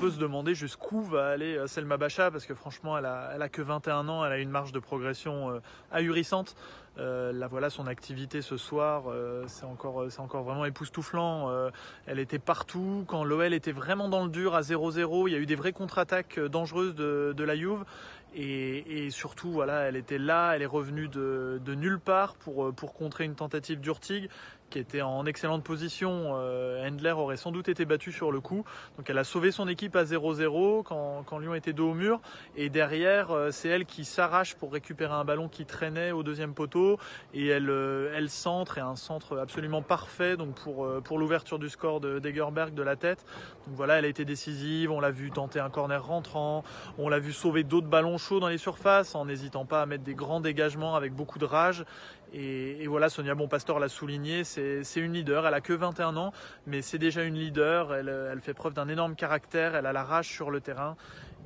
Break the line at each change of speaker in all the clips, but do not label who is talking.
peut se demander jusqu'où va aller Selma Bacha, parce que franchement elle a que 21 ans, elle a une marge de progression ahurissante. Là voilà, son activité ce soir, c'est encore vraiment époustouflant. Elle était partout, quand l'OL était vraiment dans le dur à 0-0, il y a eu des vraies contre-attaques dangereuses de la Juve. Et surtout, voilà, elle était là, elle est revenue de nulle part pour contrer une tentative d'Hurtig qui était en excellente position. Hendler aurait sans doute été battu sur le coup. Donc elle a sauvé son équipe à 0-0 quand Lyon était dos au mur. Et derrière, c'est elle qui s'arrache pour récupérer un ballon qui traînait au deuxième poteau. Et elle centre, et un centre absolument parfait donc pour l'ouverture du score d'Egerberg de la tête. Donc voilà, elle a été décisive. On l'a vu tenter un corner rentrant. On l'a vu sauver d'autres ballons chauds dans les surfaces en n'hésitant pas à mettre des grands dégagements avec beaucoup de rage. Et voilà, Sonia Bonpastor l'a souligné, c'est une leader, elle a que 21 ans, mais c'est déjà une leader, elle fait preuve d'un énorme caractère, elle a la rage sur le terrain.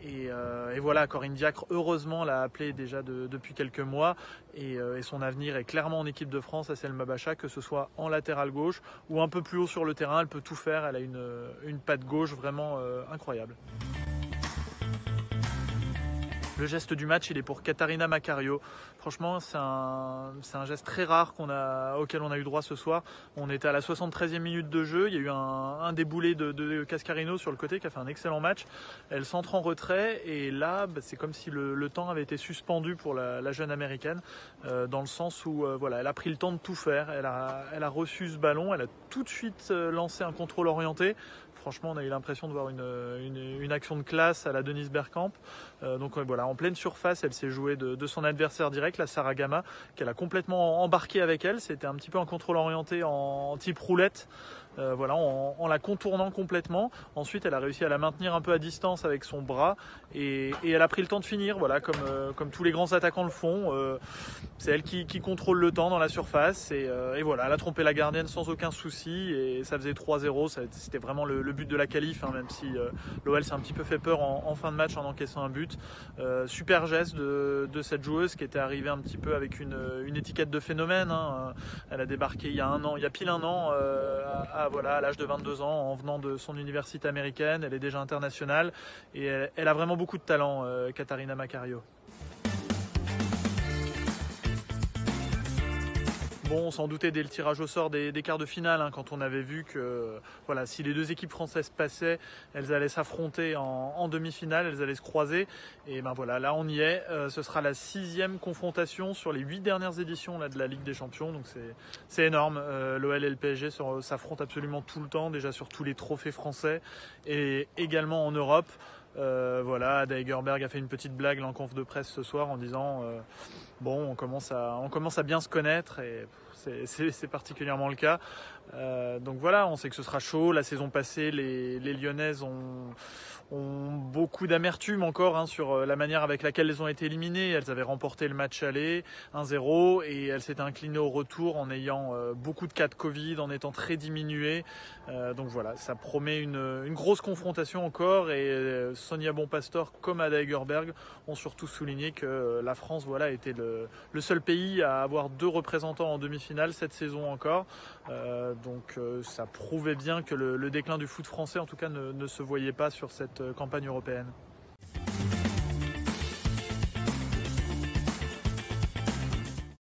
Et voilà, Corinne Diacre, heureusement, l'a appelée déjà depuis quelques mois. Et son avenir est clairement en équipe de France à Selma Bacha, que ce soit en latéral gauche ou un peu plus haut sur le terrain. Elle peut tout faire, elle a une patte gauche vraiment incroyable. Le geste du match, il est pour Catarina Macario. Franchement, c'est un geste très rare auquel on a eu droit ce soir. On était à la 73e minute de jeu. Il y a eu un déboulé de Cascarino sur le côté qui a fait un excellent match. Elle centre en retrait et là, c'est comme si le temps avait été suspendu pour la jeune américaine, dans le sens où voilà, elle a pris le temps de tout faire. Elle a reçu ce ballon. Elle a tout de suite lancé un contrôle orienté. Franchement, on a eu l'impression de voir une action de classe à la Denise Bergkamp. Donc voilà, en pleine surface, elle s'est jouée de son adversaire direct, la Saragama, qu'elle a complètement embarqué avec elle. C'était un petit peu un contrôle orienté en type roulette. Voilà, en la contournant complètement. Ensuite, elle a réussi à la maintenir un peu à distance avec son bras et elle a pris le temps de finir, voilà, comme tous les grands attaquants le font. C'est elle qui contrôle le temps dans la surface et voilà, elle a trompé la gardienne sans aucun souci et ça faisait 3-0. C'était vraiment le but de la qualif, hein, même si l'OL s'est un petit peu fait peur en fin de match en encaissant un but. Super geste de cette joueuse qui était arrivée un petit peu avec une étiquette de phénomène, hein. Elle a débarqué il y a pile un an à l'âge de 22 ans en venant de son université américaine. Elle est déjà internationale et elle a vraiment beaucoup de talent, Catarina Macario. Bon, on s'en doutait dès le tirage au sort des quarts de finale, hein, quand on avait vu que voilà, si les deux équipes françaises passaient, elles allaient s'affronter en demi-finale, elles allaient se croiser. Et ben voilà, là on y est. Ce sera la 6e confrontation sur les 8 dernières éditions là, de la Ligue des Champions, donc c'est énorme. L'OL et le PSG s'affrontent absolument tout le temps, déjà sur tous les trophées français et également en Europe. Voilà, Ada Hegerberg a fait une petite blague en conf de presse ce soir en disant bon, on commence à bien se connaître et c'est particulièrement le cas. Donc voilà, on sait que ce sera chaud. La saison passée, les Lyonnaises ont beaucoup d'amertume encore, hein, sur la manière avec laquelle elles ont été éliminées. Elles avaient remporté le match aller 1-0 et elles s'étaient inclinées au retour en ayant beaucoup de cas de Covid, en étant très diminuées. Donc voilà, ça promet une grosse confrontation encore et Sonia Bonpastor comme Ada Hegerberg ont surtout souligné que la France voilà, était le seul pays à avoir 2 représentants en demi-finale cette saison encore. Donc ça prouvait bien que le déclin du foot français en tout cas ne se voyait pas sur cette campagne européenne.